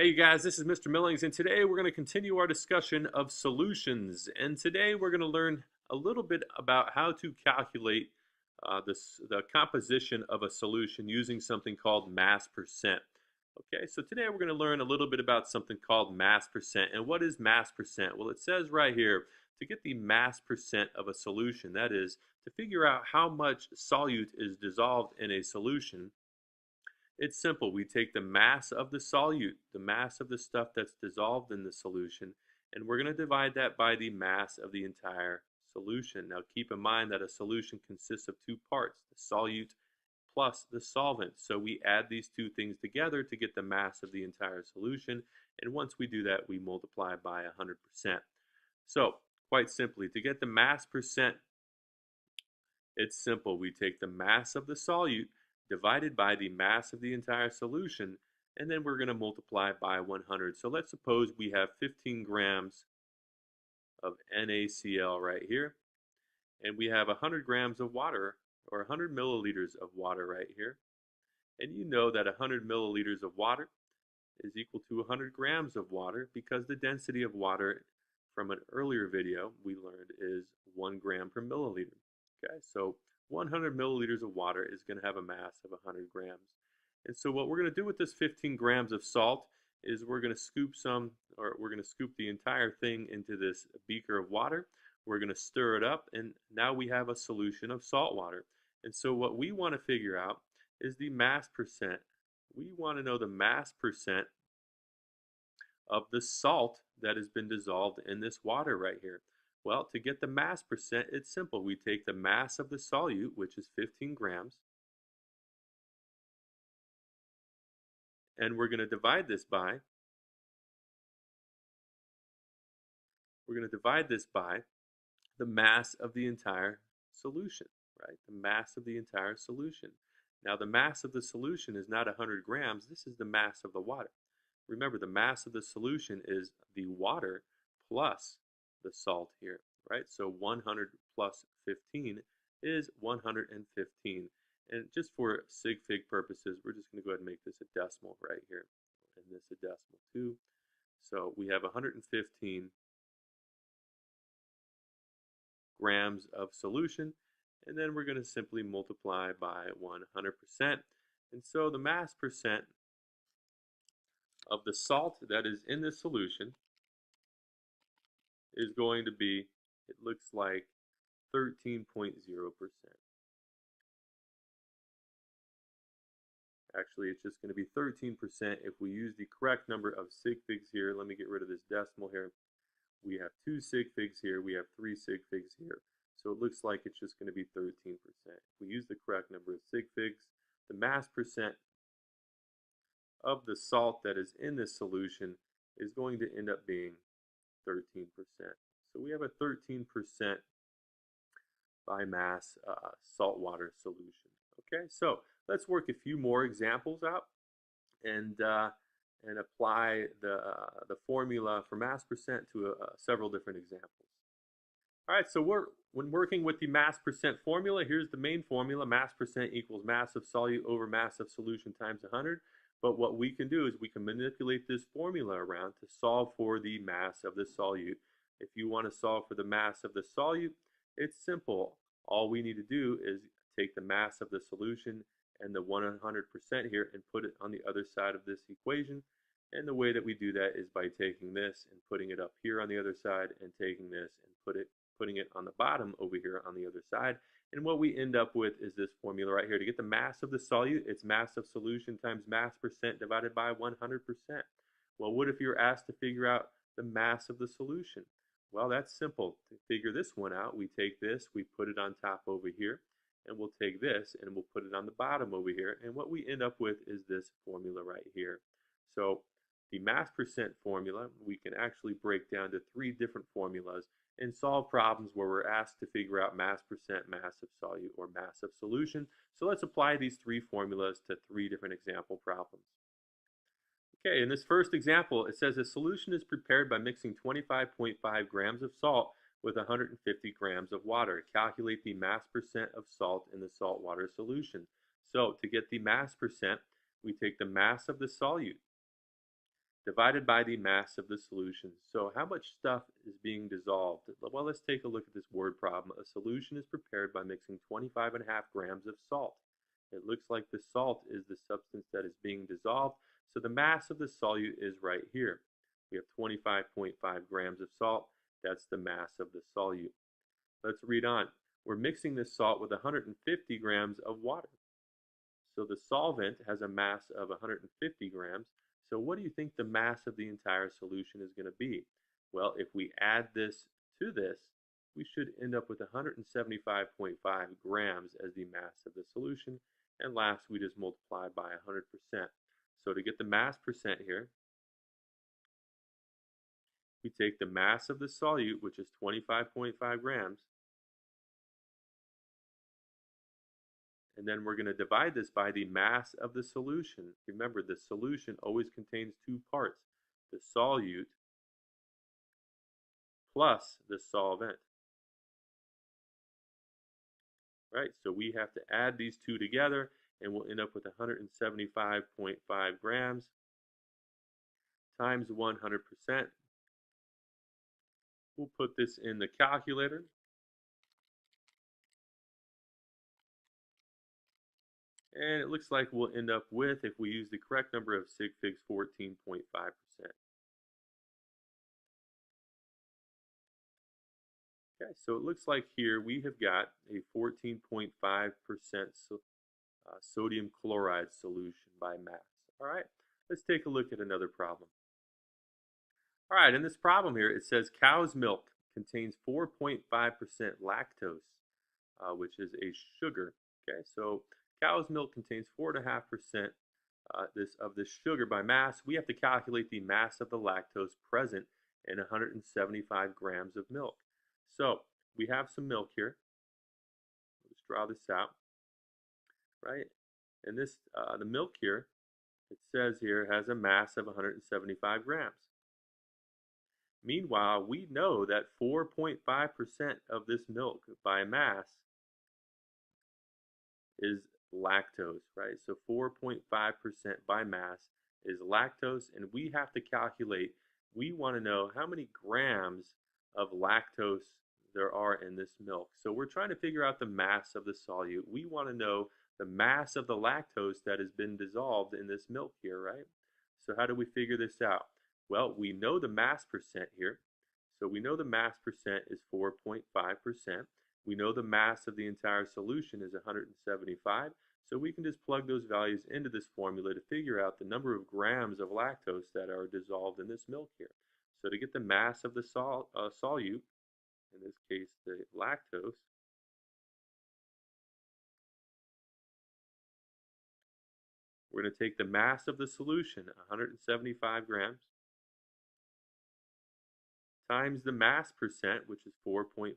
Hey you guys, this is Mr. Millings, and today we're going to continue our discussion of solutions. And today we're going to learn a little bit about how to calculate the composition of a solution using something called mass percent. Okay, so today we're going to learn a little bit about something called mass percent. And what is mass percent? Well, it says right here, to get the mass percent of a solution, that is, to figure out how much solute is dissolved in a solution. It's simple. We take the mass of the solute, the mass of the stuff that's dissolved in the solution, and we're going to divide that by the mass of the entire solution. Now keep in mind that a solution consists of two parts, the solute plus the solvent. So we add these two things together to get the mass of the entire solution, and once we do that, we multiply by 100%. So quite simply, to get the mass percent, it's simple. We take the mass of the solute divided by the mass of the entire solution, and then we're going to multiply by 100. So let's suppose we have 15 grams of NaCl right here, and we have 100 grams of water, or 100 milliliters of water right here. And you know that 100 milliliters of water is equal to 100 grams of water, because the density of water from an earlier video we learned is 1 gram per milliliter. Okay, so 100 milliliters of water is going to have a mass of 100 grams. And so what we're going to do with this 15 grams of salt is we're going to scoop the entire thing into this beaker of water. We're going to stir it up, and now we have a solution of salt water. And so what we want to figure out is the mass percent. We want to know the mass percent of the salt that has been dissolved in this water right here. Well, to get the mass percent, it's simple. We take the mass of the solute, which is 15 grams, and we're going to divide this by the mass of the entire solution, right? The mass of the entire solution. Now, the mass of the solution is not 100 grams. This is the mass of the water. Remember, the mass of the solution is the water plus the salt here, right? So 100 plus 15 is 115. And just for sig fig purposes, we're just going to go ahead and make this a decimal right here, and this a decimal too. So we have 115 grams of solution, and then we're going to simply multiply by 100%. And so the mass percent of the salt that is in the solution is going to be, it looks like 13.0%. Actually, it's just going to be 13% if we use the correct number of sig figs here. Let me get rid of this decimal here. We have 2 sig figs here. We have 3 sig figs here. So it looks like it's just going to be 13%. If we use the correct number of sig figs, the mass percent of the salt that is in this solution is going to end up being 13%. So we have a 13% by mass saltwater solution. Okay, so let's work a few more examples out and apply the formula for mass percent to several different examples. All right, so when working with the mass percent formula, here's the main formula. Mass percent equals mass of solute over mass of solution times 100. But what we can do is we can manipulate this formula around to solve for the mass of the solute. If you want to solve for the mass of the solute, it's simple. All we need to do is take the mass of the solution and the 100% here and put it on the other side of this equation. And the way that we do that is by taking this and putting it up here on the other side, and taking this and putting it on the bottom over here on the other side. And what we end up with is this formula right here. To get the mass of the solute, it's mass of solution times mass percent divided by 100%. Well, what if you're asked to figure out the mass of the solution? Well, that's simple. To figure this one out, we take this, we put it on top over here, and we'll take this and we'll put it on the bottom over here. And what we end up with is this formula right here. So the mass percent formula, we can actually break down to 3 different formulas and solve problems where we're asked to figure out mass percent, mass of solute, or mass of solution. So let's apply these 3 formulas to 3 different example problems. Okay, in this first example, it says a solution is prepared by mixing 25.5 grams of salt with 150 grams of water. Calculate the mass percent of salt in the saltwater solution. So to get the mass percent, we take the mass of the solute divided by the mass of the solution. So how much stuff is being dissolved? Well, let's take a look at this word problem. A solution is prepared by mixing 25.5 grams of salt. It looks like the salt is the substance that is being dissolved, so the mass of the solute is right here. We have 25.5 grams of salt. That's the mass of the solute. Let's read on. We're mixing this salt with 150 grams of water. So the solvent has a mass of 150 grams. So what do you think the mass of the entire solution is going to be? Well, if we add this to this, we should end up with 175.5 grams as the mass of the solution. And last, we just multiply by 100%. So to get the mass percent here, we take the mass of the solute, which is 25.5 grams, and then we're going to divide this by the mass of the solution. Remember, the solution always contains two parts, the solute plus the solvent. Right? So we have to add these two together, and we'll end up with 175.5 grams times 100%. We'll put this in the calculator. And it looks like we'll end up with, if we use the correct number of sig figs, 14.5%. Okay, so it looks like here we have got a 14.5% sodium chloride solution by mass. All right, let's take a look at another problem. All right, in this problem here, it says cow's milk contains 4.5% lactose, which is a sugar. Okay, so cow's milk contains 4.5% of this sugar by mass. We have to calculate the mass of the lactose present in 175 grams of milk. So we have some milk here. Let's draw this out, right? And this, the milk here, it says here, has a mass of 175 grams. Meanwhile, we know that 4.5% of this milk by mass is lactose, right? So 4.5% by mass is lactose, and we have to calculate, we want to know how many grams of lactose there are in this milk. So we're trying to figure out the mass of the solute. We want to know the mass of the lactose that has been dissolved in this milk here, right? So how do we figure this out? Well, we know the mass percent here. So we know the mass percent is 4.5%. We know the mass of the entire solution is 175. So we can just plug those values into this formula to figure out the number of grams of lactose that are dissolved in this milk here. So to get the mass of the solute, in this case the lactose, we're going to take the mass of the solution, 175 grams, times the mass percent, which is 4.5%,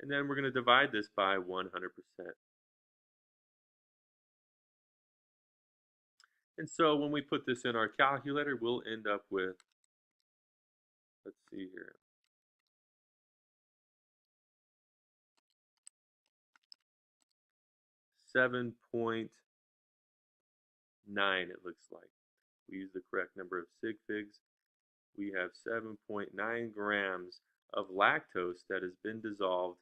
and then we're going to divide this by 100%. And so when we put this in our calculator, we'll end up with, let's see here, 7.9 it looks like. We use the correct number of sig figs. We have 7.9 grams of lactose that has been dissolved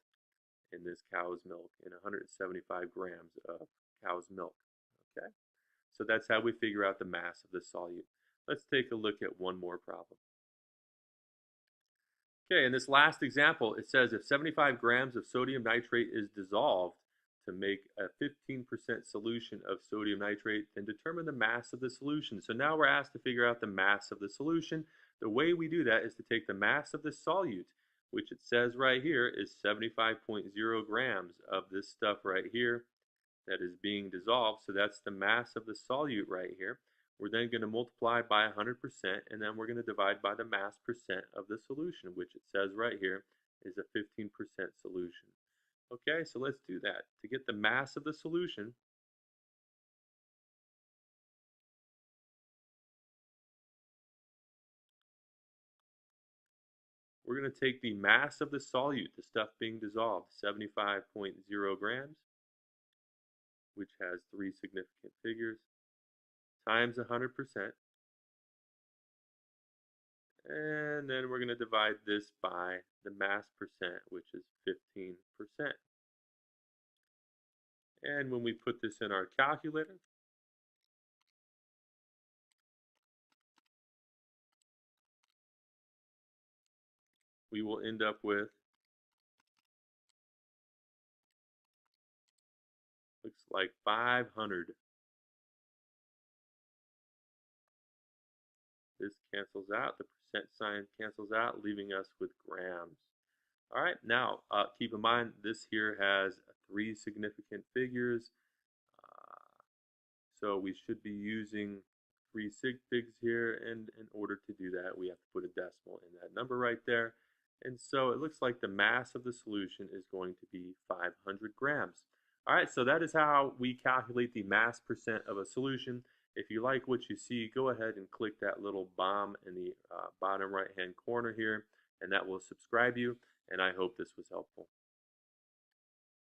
in this cow's milk, in 175 grams of cow's milk. Okay, so that's how we figure out the mass of the solute. Let's take a look at one more problem. Okay, in this last example, it says if 75 grams of sodium nitrate is dissolved to make a 15% solution of sodium nitrate, then determine the mass of the solution. So now we're asked to figure out the mass of the solution. The way we do that is to take the mass of the solute, which it says right here is 75.0 grams of this stuff right here that is being dissolved. So that's the mass of the solute right here. We're then going to multiply by 100%, and then we're going to divide by the mass percent of the solution, which it says right here is a 15% solution. Okay, so let's do that. To get the mass of the solution, we're going to take the mass of the solute, the stuff being dissolved, 75.0 grams, which has 3 significant figures, times 100%. And then we're going to divide this by the mass percent, which is 15%. And when we put this in our calculator, we will end up with, looks like 500. This cancels out, the percent sign cancels out, leaving us with grams. All right, now keep in mind this here has 3 significant figures, so we should be using 3 sig figs here, and in order to do that we have to put a decimal in that number right there. And so it looks like the mass of the solution is going to be 500 grams. All right, so that is how we calculate the mass percent of a solution. If you like what you see, go ahead and click that little bomb in the bottom right hand corner here, and that will subscribe you, and I hope this was helpful.